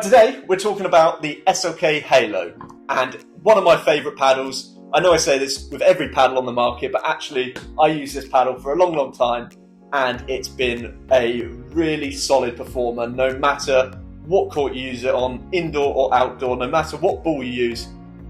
Today we're talking about the SLK HALO, and one of my favourite paddles. I know I say this with every paddle on the market, but actually I use this paddle for a long time, and it's been a really solid performer no matter what court you use it on, indoor or outdoor, no matter what ball you use.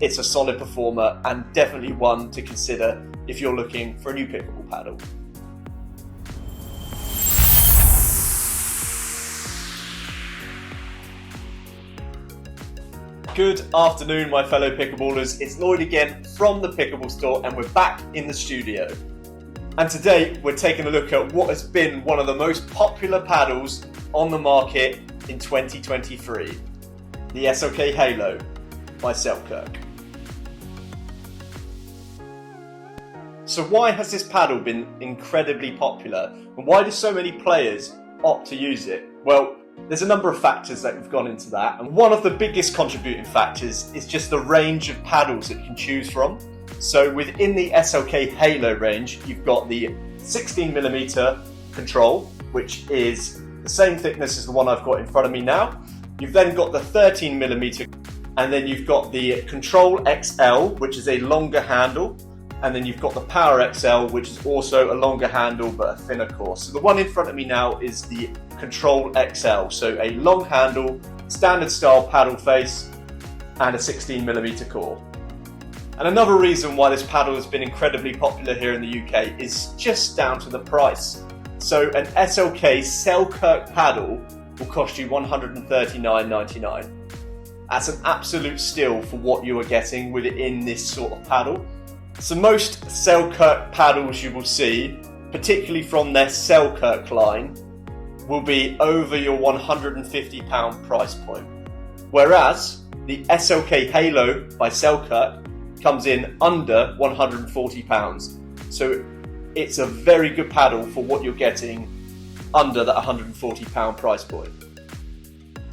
It's a solid performer and definitely one to consider if you're looking for a new pickleball paddle. Good afternoon, my fellow pickleballers. It's Lloyd again from the Pickleball Store, and we're back in the studio. And today we're taking a look at what has been one of the most popular paddles on the market in 2023, the SLK HALO by Selkirk. So why has this paddle been incredibly popular, and why do so many players opt to use it? Well, there's a number of factors that have gone into that, and one of the biggest contributing factors is just the range of paddles that you can choose from. So within the SLK HALO range, you've got the 16mm control, which is the same thickness as the one I've got in front of me now. You've then got the 13mm, and then you've got the Control XL, which is a longer handle, and then you've got the Power XL, which is also a longer handle but a thinner core. So the one in front of me now is the Control XL, so a long handle, standard style paddle face, and a 16mm core. And another reason why this paddle has been incredibly popular here in the UK is just down to the price. So an SLK Selkirk paddle will cost you $139.99. That's an absolute steal for what you are getting within this sort of paddle. So most Selkirk paddles you will see, particularly from their Selkirk line, will be over your £150 price point. Whereas the SLK HALO by Selkirk comes in under £140. So it's a very good paddle for what you're getting under that £140 price point.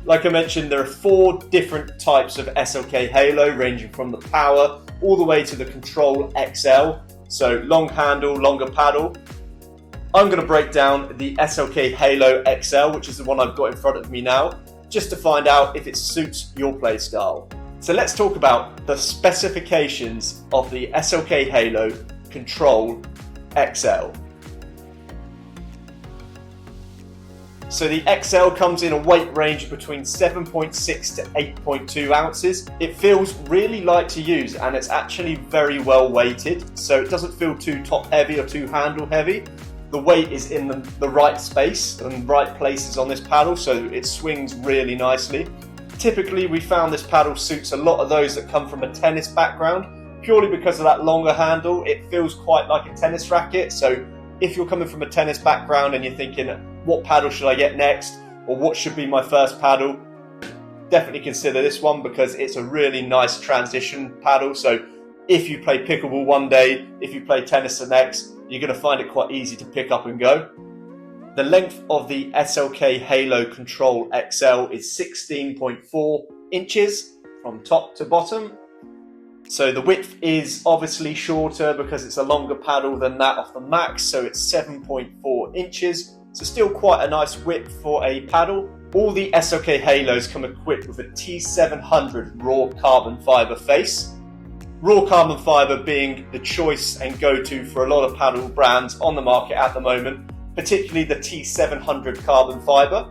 Like I mentioned, there are 4 different types of SLK HALO, ranging from the Power all the way to the Control XL, so long handle, longer paddle. I'm going to break down the SLK HALO XL, which is the one I've got in front of me now, just to find out if it suits your play style. So let's talk about the specifications of the SLK HALO Control XL. So the XL comes in a weight range between 7.6 to 8.2 ounces. It feels really light to use, and it's actually very well weighted, so it doesn't feel too top heavy or too handle heavy. The weight is in the right space and right places on this paddle, so it swings really nicely. Typically, we found this paddle suits a lot of those that come from a tennis background, purely because of that longer handle. It feels quite like a tennis racket, so if you're coming from a tennis background and you're thinking, what paddle should I get next, or what should be my first paddle, definitely consider this one because it's a really nice transition paddle. So if you play pickleball one day, if you play tennis the next, you're going to find it quite easy to pick up and go. The length of the SLK HALO Control XL is 16.4 inches from top to bottom. So the width is obviously shorter because it's a longer paddle than that of the Max, so it's 7.4 inches. So still quite a nice width for a paddle. All the SLK HALOs come equipped with a T700 Raw Carbon Fibre face. Raw Carbon Fibre being the choice and go-to for a lot of paddle brands on the market at the moment, particularly the T700 Carbon Fibre,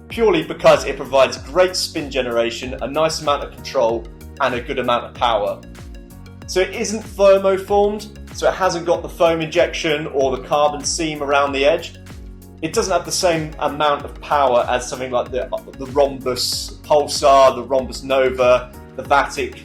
purely because it provides great spin generation, a nice amount of control, and a good amount of power. So it isn't thermoformed, so it hasn't got the foam injection or the carbon seam around the edge. It doesn't have the same amount of power as something like the Rhombus Pulsar, the Rhombus Nova, the Vatic,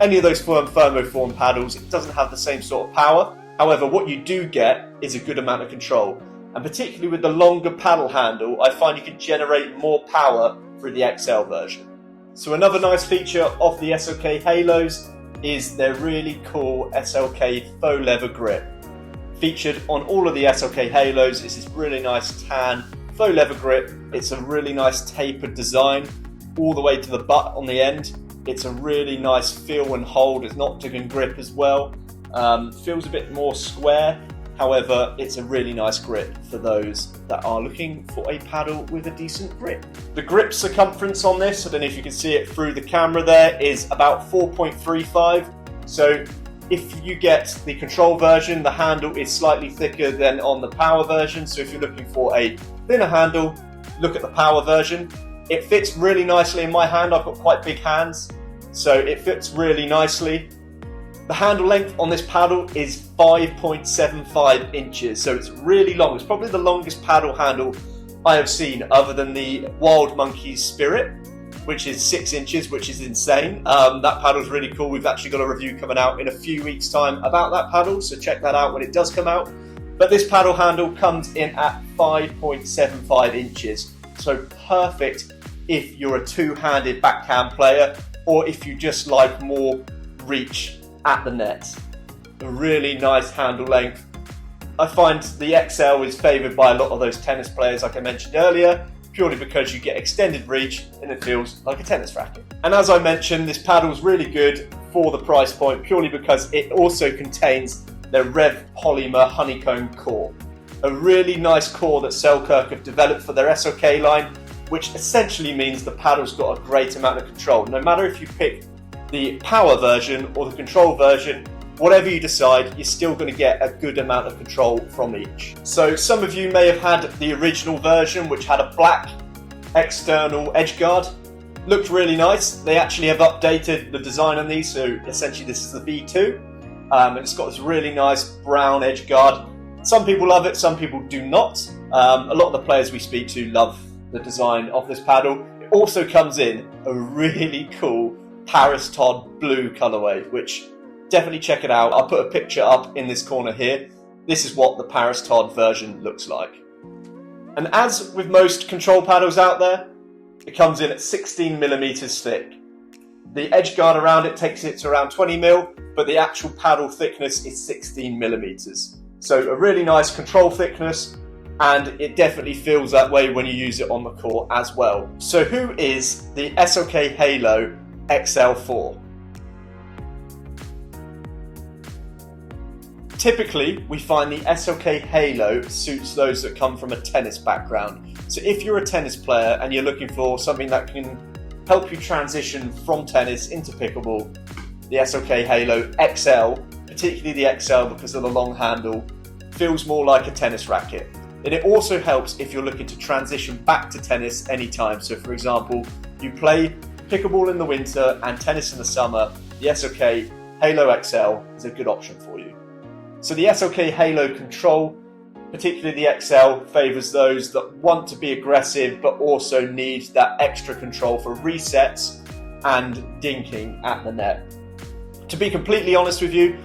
any of those thermoform paddles. It doesn't have the same sort of power. However, what you do get is a good amount of control. And particularly with the longer paddle handle, I find you can generate more power through the XL version. So another nice feature of the SLK HALOs is their really cool SLK faux leather grip. Featured on all of the SLK HALOs is this really nice tan faux leather grip. It's a really nice tapered design all the way to the butt on the end. It's a really nice feel and hold. It's not tug and grip as well. Feels a bit more square. However, it's a really nice grip for those that are looking for a paddle with a decent grip. The grip circumference on this, I don't know if you can see it through the camera there, is about 4.35. So if you get the control version, the handle is slightly thicker than on the power version. So if you're looking for a thinner handle, look at the power version. It fits really nicely in my hand. I've got quite big hands, so it fits really nicely. The handle length on this paddle is 5.75 inches, so it's really long. It's probably the longest paddle handle I have seen, other than the Wild Monkey's Spirit, which is 6 inches, which is insane. That paddle is really cool. We've actually got a review coming out in a few weeks' time about that paddle, so check that out when it does come out. But this paddle handle comes in at 5.75 inches, so perfect if you're a two-handed backhand player, or if you just like more reach at the net. A really nice handle length. I find the XL is favoured by a lot of those tennis players, like I mentioned earlier, purely because you get extended reach and it feels like a tennis racket. And as I mentioned, this paddle is really good for the price point, purely because it also contains the Rev Polymer Honeycomb core. A really nice core that Selkirk have developed for their SLK line, which essentially means the paddle's got a great amount of control. No matter if you pick the power version or the control version, whatever you decide, you're still going to get a good amount of control from each. So some of you may have had the original version, which had a black external edge guard. Looked really nice. They actually have updated the design on these, so essentially this is the V2, and it's got this really nice brown edge guard. Some people love it, some people do not. A lot of the players we speak to love the design of this paddle. It also comes in a really cool Paris Todd blue colorway, which definitely check it out. I'll put a picture up in this corner here. This is what the Paris Todd version looks like. And as with most control paddles out there, it comes in at 16mm thick. The edge guard around it takes it to around 20mm, but the actual paddle thickness is 16mm. So a really nice control thickness, and it definitely feels that way when you use it on the court as well. So who is the SLK HALO XL for? Typically, we find the SLK HALO suits those that come from a tennis background. So if you're a tennis player and you're looking for something that can help you transition from tennis into pickleball, the SLK HALO XL, particularly the XL because of the long handle, feels more like a tennis racket. And it also helps if you're looking to transition back to tennis anytime. So for example, you play pickleball in the winter and tennis in the summer, the SLK HALO XL is a good option for you. So the SLK HALO Control, particularly the XL, favours those that want to be aggressive but also need that extra control for resets and dinking at the net. To be completely honest with you,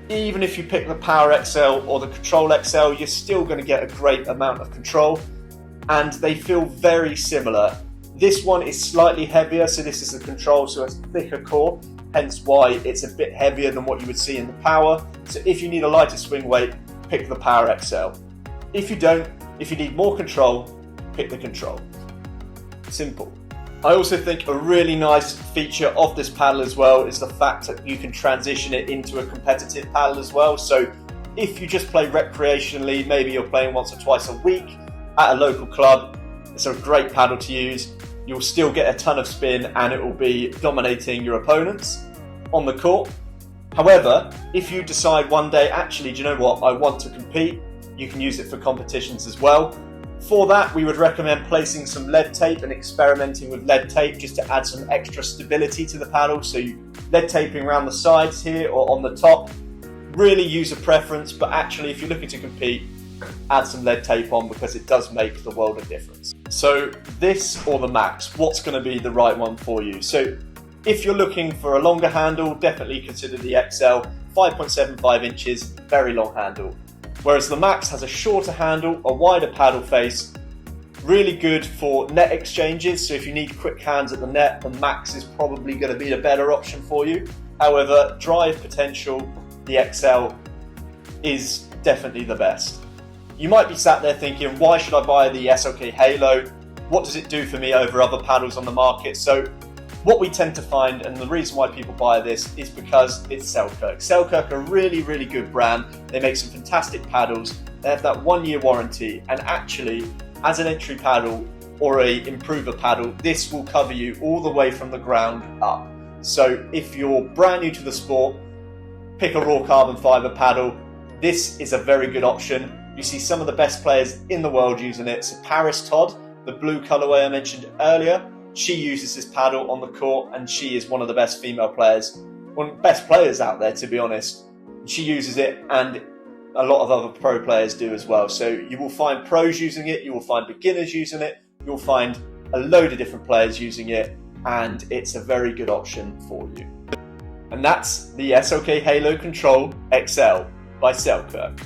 even if you pick the Power XL or the Control XL, you're still going to get a great amount of control, and they feel very similar. This one is slightly heavier, so this is the Control, so it's a thicker core, hence why it's a bit heavier than what you would see in the Power. So if you need a lighter swing weight, pick the Power XL. If you don't, if you need more control, pick the Control. Simple. I also think a really nice feature of this paddle as well is the fact that you can transition it into a competitive paddle as well. So if you just play recreationally, maybe you're playing once or twice a week at a local club, it's a great paddle to use. You'll still get a ton of spin and it will be dominating your opponents on the court. However, if you decide one day, actually, do you know what, I want to compete, you can use it for competitions as well. For that, we would recommend placing some lead tape and experimenting with lead tape just to add some extra stability to the paddle. So lead taping around the sides here or on the top, really user preference, but actually if you're looking to compete, add some lead tape on because it does make the world of difference. So this or the Max, what's going to be the right one for you? So if you're looking for a longer handle, definitely consider the XL, 5.75 inches, very long handle. Whereas the Max has a shorter handle, a wider paddle face, really good for net exchanges. So if you need quick hands at the net, the Max is probably going to be a better option for you. However, drive potential, the XL is definitely the best. You might be sat there thinking, why should I buy the SLK HALO? What does it do for me over other paddles on the market? So What we tend to find, and the reason why people buy this, is because it's Selkirk. Selkirk are a really, really good brand. They make some fantastic paddles. They have that 1-year warranty, and actually, as an entry paddle or a improver paddle, this will cover you all the way from the ground up. So if you're brand new to the sport, pick a Raw Carbon Fibre paddle. This is a very good option. You see some of the best players in the world using it. So Paris Todd, the blue colourway I mentioned earlier, she uses this paddle on the court, and she is one of the best female players, one of the best players out there, to be honest. She uses it, and a lot of other pro players do as well. So you will find pros using it, you will find beginners using it, you'll find a load of different players using it, and it's a very good option for you. And that's the SLK HALO Control XL by Selkirk.